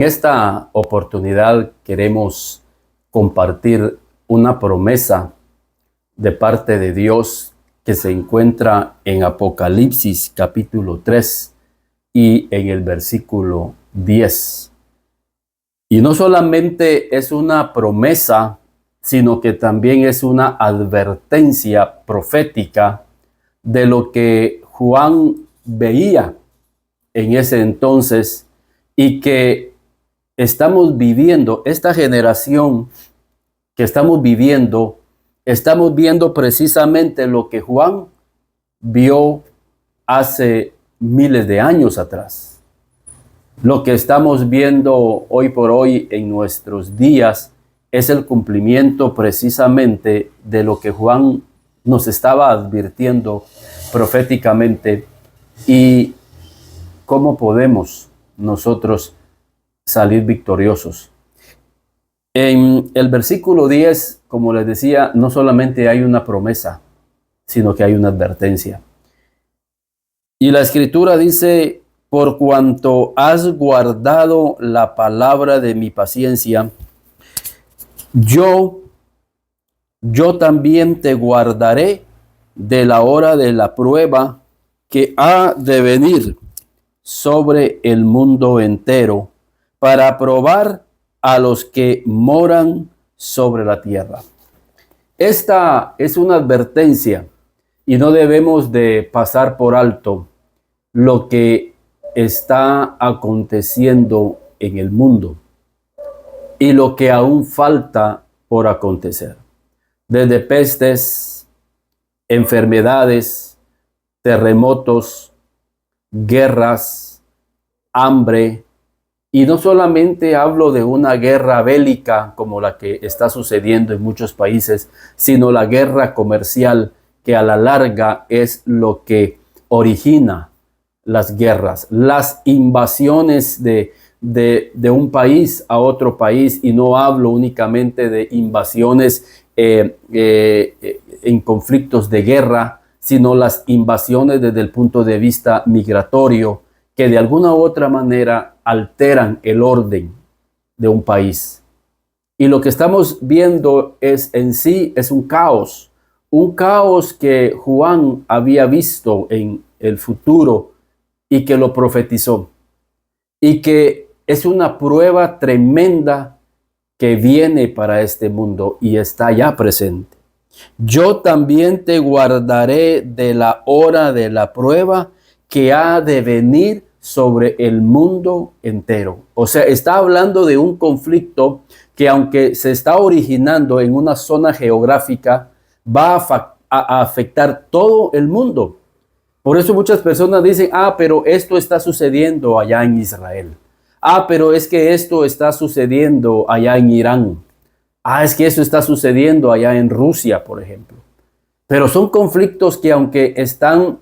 En esta oportunidad queremos compartir una promesa de parte de Dios que se encuentra en Apocalipsis capítulo 3 y en el versículo 10. Y no solamente es una promesa, sino que también es una advertencia profética de lo que Juan veía en ese entonces y que estamos viviendo, esta generación que estamos viendo precisamente lo que Juan vio hace miles de años atrás. Lo que estamos viendo hoy por hoy en nuestros días es el cumplimiento precisamente de lo que Juan nos estaba advirtiendo proféticamente y cómo podemos nosotros salir victoriosos. En el versículo 10, como les decía, no solamente hay una promesa, sino que hay una advertencia. Y la escritura dice: por cuanto has guardado la palabra de mi paciencia, yo también te guardaré de la hora de la prueba que ha de venir sobre el mundo entero, para probar a los que moran sobre la tierra. Esta es una advertencia y no debemos de pasar por alto lo que está aconteciendo en el mundo y lo que aún falta por acontecer. Desde pestes, enfermedades, terremotos, guerras, hambre. Y no solamente hablo de una guerra bélica como la que está sucediendo en muchos países, sino la guerra comercial, que a la larga es lo que origina las guerras, las invasiones de un país a otro país. Y no hablo únicamente de invasiones en conflictos de guerra, sino las invasiones desde el punto de vista migratorio, que de alguna u otra manera alteran el orden de un país. Y lo que estamos viendo es un caos que Juan había visto en el futuro y que lo profetizó, y que es una prueba tremenda que viene para este mundo y está ya presente. Yo también te guardaré de la hora de la prueba que ha de venir sobre el mundo entero. O sea, está hablando de un conflicto que, aunque se está originando en una zona geográfica, va a afectar todo el mundo. Por eso muchas personas dicen: pero esto está sucediendo allá en Israel. Pero es que esto está sucediendo allá en Irán. Es que eso está sucediendo allá en Rusia, por ejemplo. Pero son conflictos que, aunque están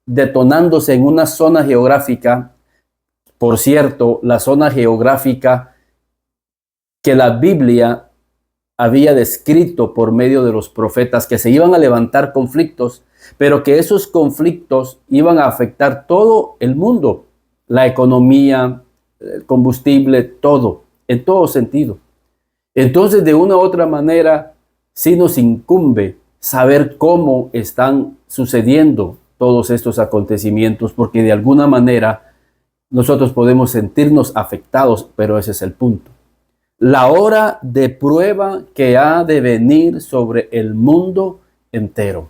detonándose en una zona geográfica, por cierto, la zona geográfica que la Biblia había descrito por medio de los profetas, que se iban a levantar conflictos, pero que esos conflictos iban a afectar todo el mundo, la economía, el combustible, todo, en todo sentido. Entonces, de una u otra manera, sí nos incumbe saber cómo están sucediendo todos estos acontecimientos, porque de alguna manera nosotros podemos sentirnos afectados, pero ese es el punto. La hora de prueba que ha de venir sobre el mundo entero.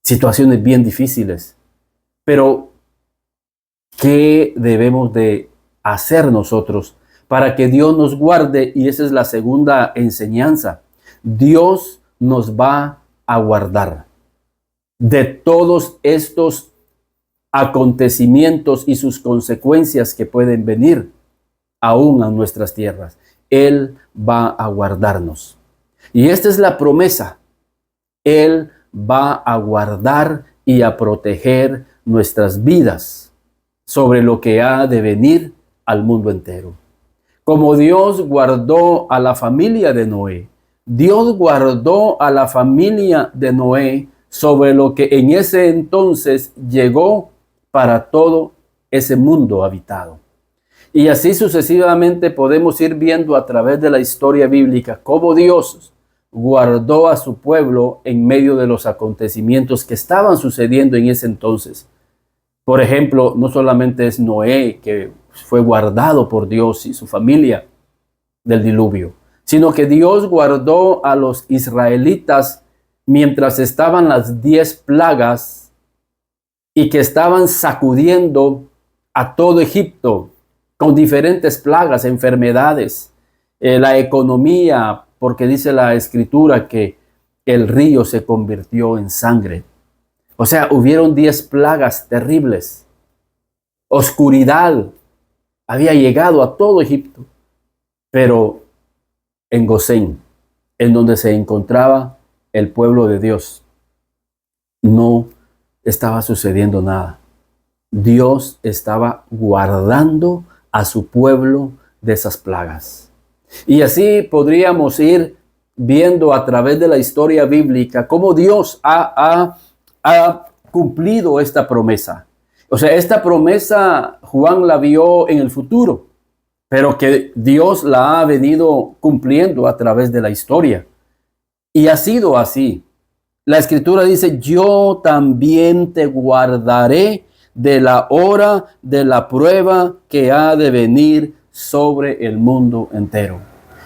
Situaciones bien difíciles, pero ¿qué debemos de hacer nosotros para que Dios nos guarde? Y esa es la segunda enseñanza. Dios nos va a guardar de todos estos acontecimientos y sus consecuencias que pueden venir aún a nuestras tierras. Él va a guardarnos. Y esta es la promesa. Él va a guardar y a proteger nuestras vidas sobre lo que ha de venir al mundo entero. Como Dios guardó a la familia de Noé, Dios guardó a la familia de Noé sobre lo que en ese entonces llegó para todo ese mundo habitado. Y así sucesivamente podemos ir viendo a través de la historia bíblica cómo Dios guardó a su pueblo en medio de los acontecimientos que estaban sucediendo en ese entonces. Por ejemplo, no solamente es Noé que fue guardado por Dios y su familia del diluvio, sino que Dios guardó a los israelitas mientras estaban las 10 plagas y que estaban sacudiendo a todo Egipto con diferentes plagas, enfermedades, la economía, porque dice la escritura que el río se convirtió en sangre. O sea, hubieron 10 plagas terribles. Oscuridad había llegado a todo Egipto, pero en Gosén, en donde se encontraba el pueblo de Dios, no estaba sucediendo nada. Dios estaba guardando a su pueblo de esas plagas. Y así podríamos ir viendo a través de la historia bíblica cómo Dios ha cumplido esta promesa. O sea, esta promesa Juan la vio en el futuro, pero que Dios la ha venido cumpliendo a través de la historia. Y ha sido así. La escritura dice, yo también te guardaré de la hora de la prueba que ha de venir sobre el mundo entero.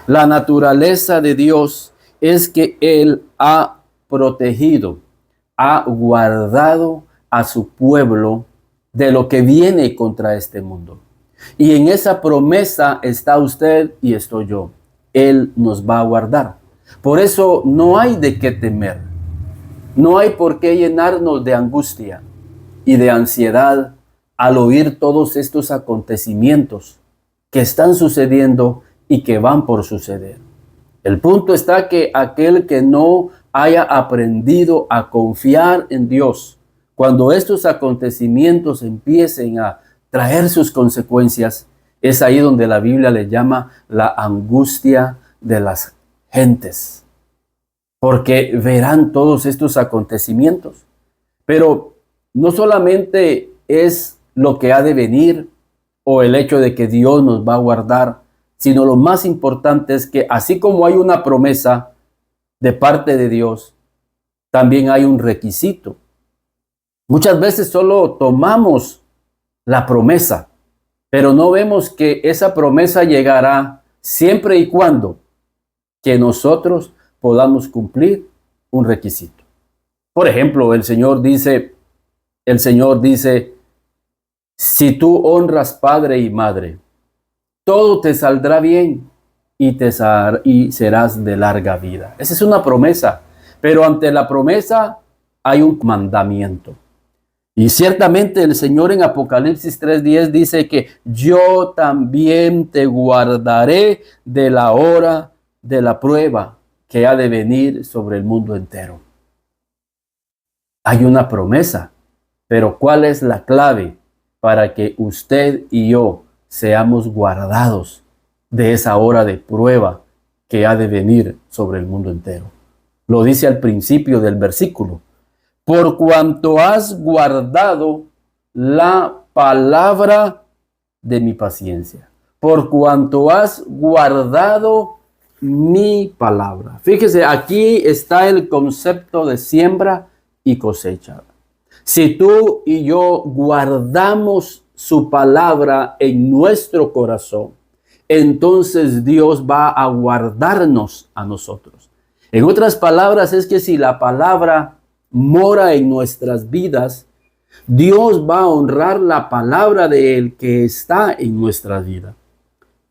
La naturaleza de Dios es que Él ha protegido, ha guardado a su pueblo de lo que viene contra este mundo. Y en esa promesa está usted y estoy yo. Él nos va a guardar. Por eso no hay de qué temer. No hay por qué llenarnos de angustia y de ansiedad al oír todos estos acontecimientos que están sucediendo y que van por suceder. El punto está que aquel que no haya aprendido a confiar en Dios, cuando estos acontecimientos empiecen a traer sus consecuencias, es ahí donde la Biblia le llama la angustia de las gentes, porque verán todos estos acontecimientos. Pero no solamente es lo que ha de venir o el hecho de que Dios nos va a guardar, sino lo más importante es que así como hay una promesa de parte de Dios, también hay un requisito. Muchas veces solo tomamos la promesa, pero no vemos que esa promesa llegará siempre y cuando que nosotros podamos cumplir un requisito. Por ejemplo, el Señor dice, si tú honras padre y madre, todo te saldrá bien y serás de larga vida. Esa es una promesa, pero ante la promesa hay un mandamiento. Y ciertamente el Señor en Apocalipsis 3:10 dice que yo también te guardaré de la hora de la prueba que ha de venir sobre el mundo entero. Hay una promesa, pero ¿cuál es la clave para que usted y yo seamos guardados de esa hora de prueba que ha de venir sobre el mundo entero? Lo dice al principio del versículo. Por cuanto has guardado la palabra de mi paciencia. Por cuanto has guardado mi palabra. Fíjese, aquí está el concepto de siembra y cosecha. Si tú y yo guardamos su palabra en nuestro corazón, entonces Dios va a guardarnos a nosotros. En otras palabras, es que si la palabra mora en nuestras vidas, Dios va a honrar la palabra de Él que está en nuestra vida.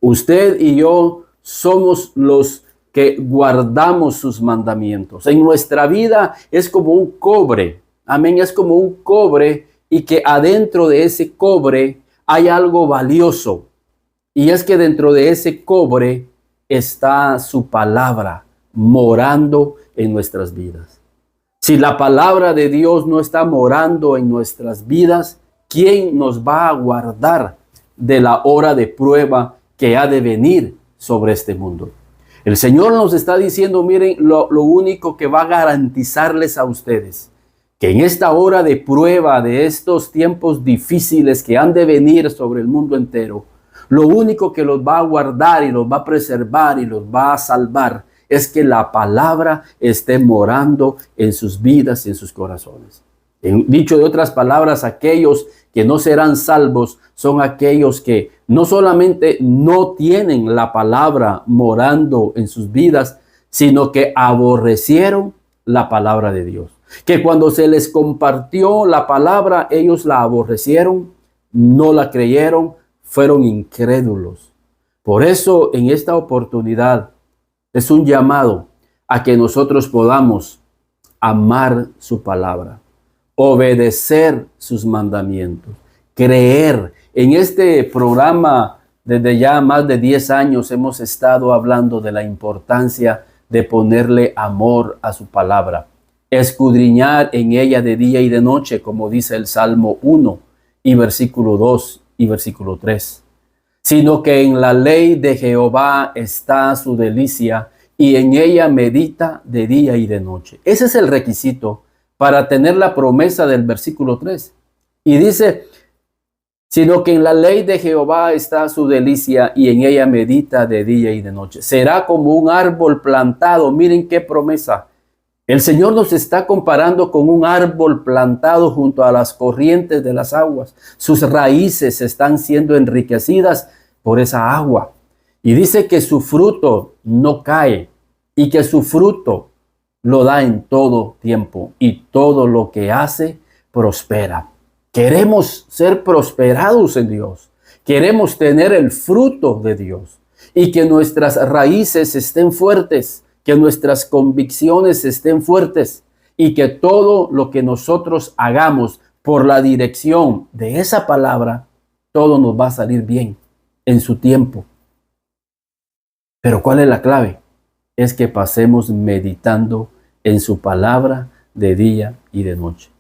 Usted y yo somos los que guardamos sus mandamientos. En nuestra vida es como un cobre. Amén, es como un cobre y que adentro de ese cobre hay algo valioso. Y es que dentro de ese cobre está su palabra morando en nuestras vidas. Si la palabra de Dios no está morando en nuestras vidas, ¿quién nos va a guardar de la hora de prueba que ha de venir sobre este mundo? El Señor nos está diciendo, miren, lo único que va a garantizarles a ustedes, que en esta hora de prueba, de estos tiempos difíciles que han de venir sobre el mundo entero, Lo único que los va a guardar y los va a preservar y los va a salvar es que la palabra esté morando en sus vidas y en sus corazones. Dicho de otras palabras, aquellos que no serán salvos son aquellos que no solamente no tienen la palabra morando en sus vidas, sino que aborrecieron la palabra de Dios. Que cuando se les compartió la palabra, ellos la aborrecieron, no la creyeron, fueron incrédulos. Por eso, en esta oportunidad, es un llamado a que nosotros podamos amar su palabra, obedecer sus mandamientos, creer. En este programa, desde ya más de 10 años, hemos estado hablando de la importancia de ponerle amor a su palabra, escudriñar en ella de día y de noche, como dice el Salmo 1 y versículo 2 y versículo 3. Sino que en la ley de Jehová está su delicia, y en ella medita de día y de noche. Ese es el requisito para tener la promesa del versículo 3. Y dice, sino que en la ley de Jehová está su delicia, y en ella medita de día y de noche. Será como un árbol plantado. Miren qué promesa. El Señor nos está comparando con un árbol plantado junto a las corrientes de las aguas. Sus raíces están siendo enriquecidas por esa agua. Y dice que su fruto no cae y que su fruto lo da en todo tiempo y todo lo que hace prospera. Queremos ser prosperados en Dios. Queremos tener el fruto de Dios y que nuestras raíces estén fuertes, que nuestras convicciones estén fuertes y que todo lo que nosotros hagamos por la dirección de esa palabra, todo nos va a salir bien en su tiempo. Pero ¿cuál es la clave? Es que pasemos meditando en su palabra de día y de noche.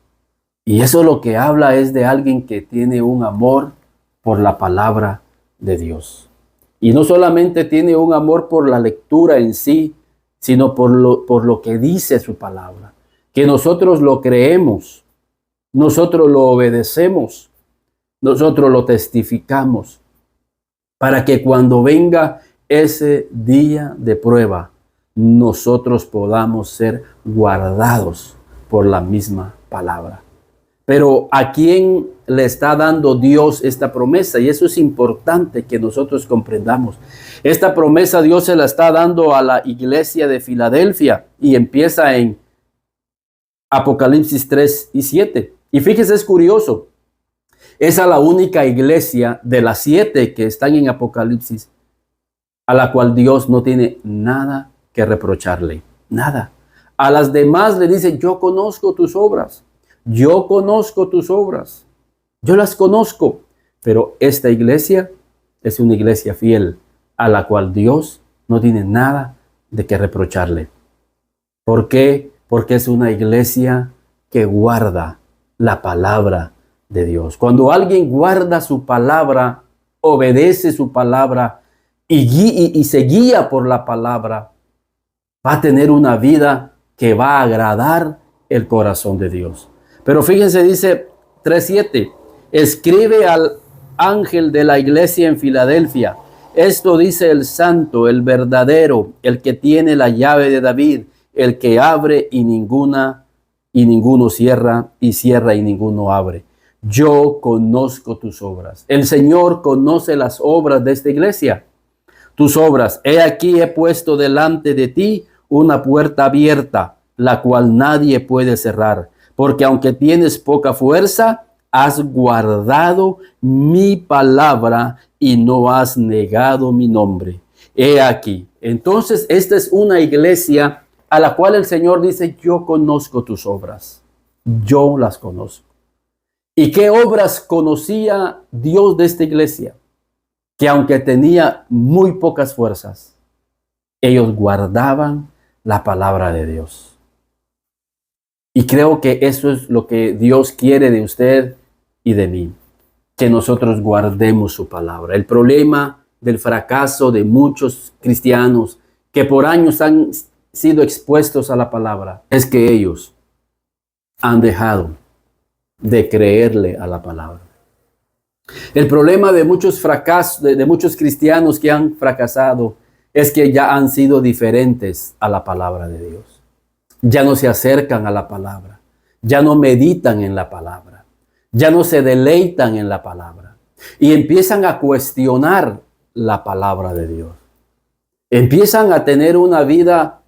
Y eso lo que habla es de alguien que tiene un amor por la palabra de Dios. Y no solamente tiene un amor por la lectura en sí, sino por lo que dice su palabra. Que nosotros lo creemos, nosotros lo obedecemos, nosotros lo testificamos, para que cuando venga ese día de prueba, nosotros podamos ser guardados por la misma palabra. Pero ¿a quién le está dando Dios esta promesa? Y eso es importante que nosotros comprendamos. Esta promesa Dios se la está dando a la iglesia de Filadelfia y empieza en Apocalipsis 3 y 7. Y fíjese, es curioso. Esa es la única iglesia de las 7 que están en Apocalipsis a la cual Dios no tiene nada que reprocharle. Nada. A las demás le dice, yo conozco tus obras. Yo conozco tus obras, yo las conozco, pero esta iglesia es una iglesia fiel a la cual Dios no tiene nada de que reprocharle. ¿Por qué? Porque es una iglesia que guarda la palabra de Dios. Cuando alguien guarda su palabra, obedece su palabra y se guía por la palabra, va a tener una vida que va a agradar el corazón de Dios. Pero fíjense, dice 3:7, escribe al ángel de la iglesia en Filadelfia. Esto dice el santo, el verdadero, el que tiene la llave de David, el que abre y ninguno cierra, y cierra y ninguno abre. Yo conozco tus obras. El Señor conoce las obras de esta iglesia. Tus obras, he aquí he puesto delante de ti una puerta abierta, la cual nadie puede cerrar. Porque aunque tienes poca fuerza, has guardado mi palabra y no has negado mi nombre. He aquí. Entonces, esta es una iglesia a la cual el Señor dice, yo conozco tus obras. Yo las conozco. ¿Y qué obras conocía Dios de esta iglesia? Que aunque tenía muy pocas fuerzas, ellos guardaban la palabra de Dios. Y creo que eso es lo que Dios quiere de usted y de mí, que nosotros guardemos su palabra. El problema del fracaso de muchos cristianos que por años han sido expuestos a la palabra es que ellos han dejado de creerle a la palabra. El problema de muchos fracasos, de muchos cristianos que han fracasado, es que ya han sido diferentes a la palabra de Dios. Ya no se acercan a la palabra, ya no meditan en la palabra, ya no se deleitan en la palabra y empiezan a cuestionar la palabra de Dios. Empiezan a tener una vida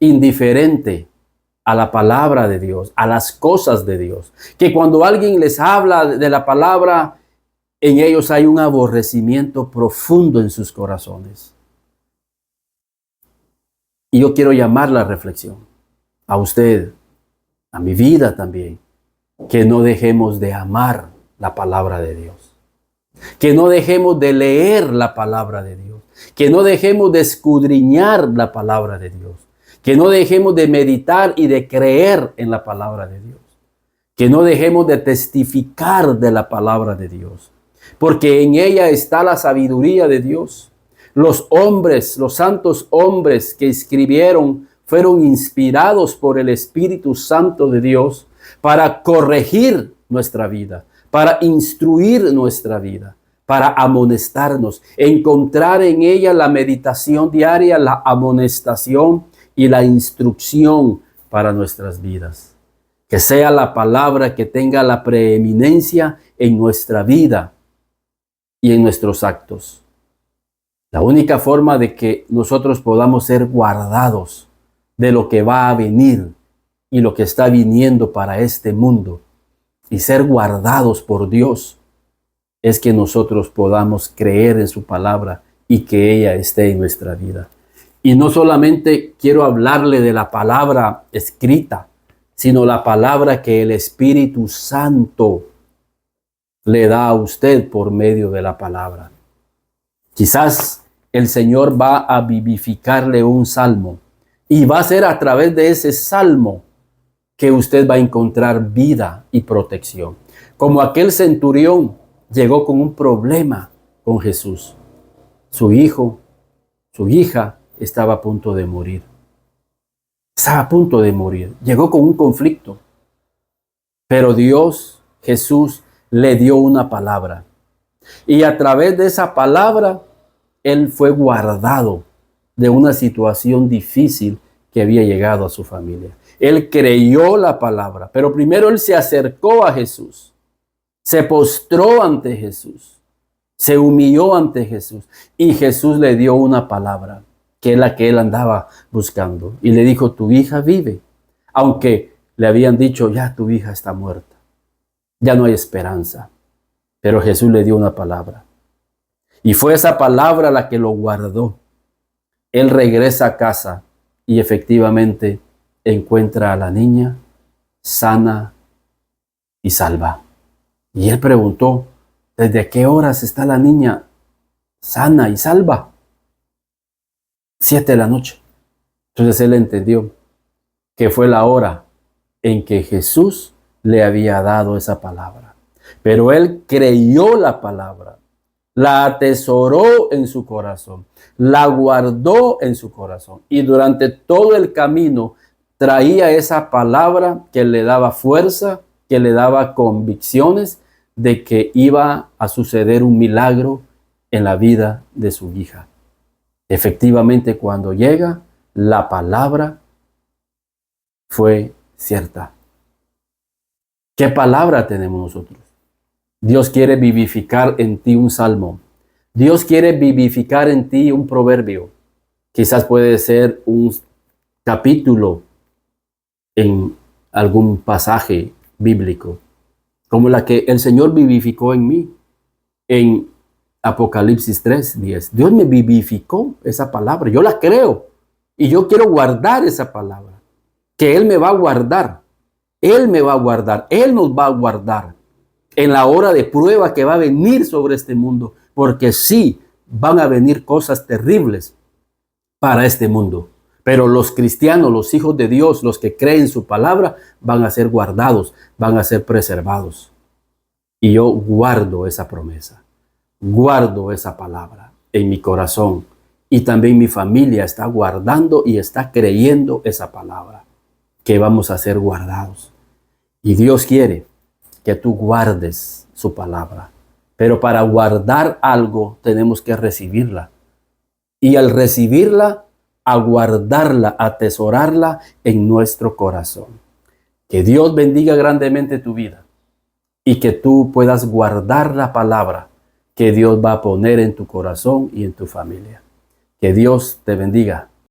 indiferente a la palabra de Dios, a las cosas de Dios. Que cuando alguien les habla de la palabra, en ellos hay un aborrecimiento profundo en sus corazones. Y yo quiero llamar la reflexión a usted, a mi vida también, que no dejemos de amar la palabra de Dios. Que no dejemos de leer la palabra de Dios. Que no dejemos de escudriñar la palabra de Dios. Que no dejemos de meditar y de creer en la palabra de Dios. Que no dejemos de testificar de la palabra de Dios. Porque en ella está la sabiduría de Dios. Los hombres, los santos hombres que escribieron fueron inspirados por el Espíritu Santo de Dios para corregir nuestra vida, para instruir nuestra vida, para amonestarnos, encontrar en ella la meditación diaria, la amonestación y la instrucción para nuestras vidas. Que sea la palabra que tenga la preeminencia en nuestra vida y en nuestros actos. La única forma de que nosotros podamos ser guardados de lo que va a venir y lo que está viniendo para este mundo y ser guardados por Dios es que nosotros podamos creer en su palabra y que ella esté en nuestra vida. Y no solamente quiero hablarle de la palabra escrita, sino la palabra que el Espíritu Santo le da a usted por medio de la palabra. Quizás el Señor va a vivificarle un salmo y va a ser a través de ese salmo que usted va a encontrar vida y protección. Como aquel centurión llegó con un problema con Jesús. Su hijo, su hija estaba a punto de morir. Estaba a punto de morir. Llegó con un conflicto. Pero Dios, Jesús, le dio una palabra. Y a través de esa palabra, él fue guardado de una situación difícil que había llegado a su familia. Él creyó la palabra, pero primero él se acercó a Jesús, se postró ante Jesús, se humilló ante Jesús y Jesús le dio una palabra que es la que él andaba buscando y le dijo: tu hija vive, aunque le habían dicho: ya tu hija está muerta, ya no hay esperanza, pero Jesús le dio una palabra. Y fue esa palabra la que lo guardó. Él regresa a casa y efectivamente encuentra a la niña sana y salva. Y él preguntó: ¿desde qué horas está la niña sana y salva? 7 de la noche. Entonces él entendió que fue la hora en que Jesús le había dado esa palabra. Pero él creyó la palabra. La atesoró en su corazón, la guardó en su corazón y durante todo el camino traía esa palabra que le daba fuerza, que le daba convicciones de que iba a suceder un milagro en la vida de su hija. Efectivamente, cuando llega, la palabra fue cierta. ¿Qué palabra tenemos nosotros? Dios quiere vivificar en ti un salmo. Dios quiere vivificar en ti un proverbio. Quizás puede ser un capítulo en algún pasaje bíblico, como la que el Señor vivificó en mí en Apocalipsis 3:10. Dios me vivificó esa palabra. Yo la creo y yo quiero guardar esa palabra, que Él me va a guardar. Él me va a guardar. Él nos va a guardar en la hora de prueba que va a venir sobre este mundo, porque sí, van a venir cosas terribles para este mundo, pero los cristianos, los hijos de Dios, los que creen su palabra, van a ser guardados, van a ser preservados. Y yo guardo esa promesa, guardo esa palabra en mi corazón, y también mi familia está guardando y está creyendo esa palabra, que vamos a ser guardados. Y Dios quiere que tú guardes su palabra, Pero para guardar algo tenemos que recibirla. Y al recibirla, aguardarla, atesorarla en nuestro corazón. Que Dios bendiga grandemente tu vida y que tú puedas guardar la palabra que Dios va a poner en tu corazón y en tu familia. Que Dios te bendiga.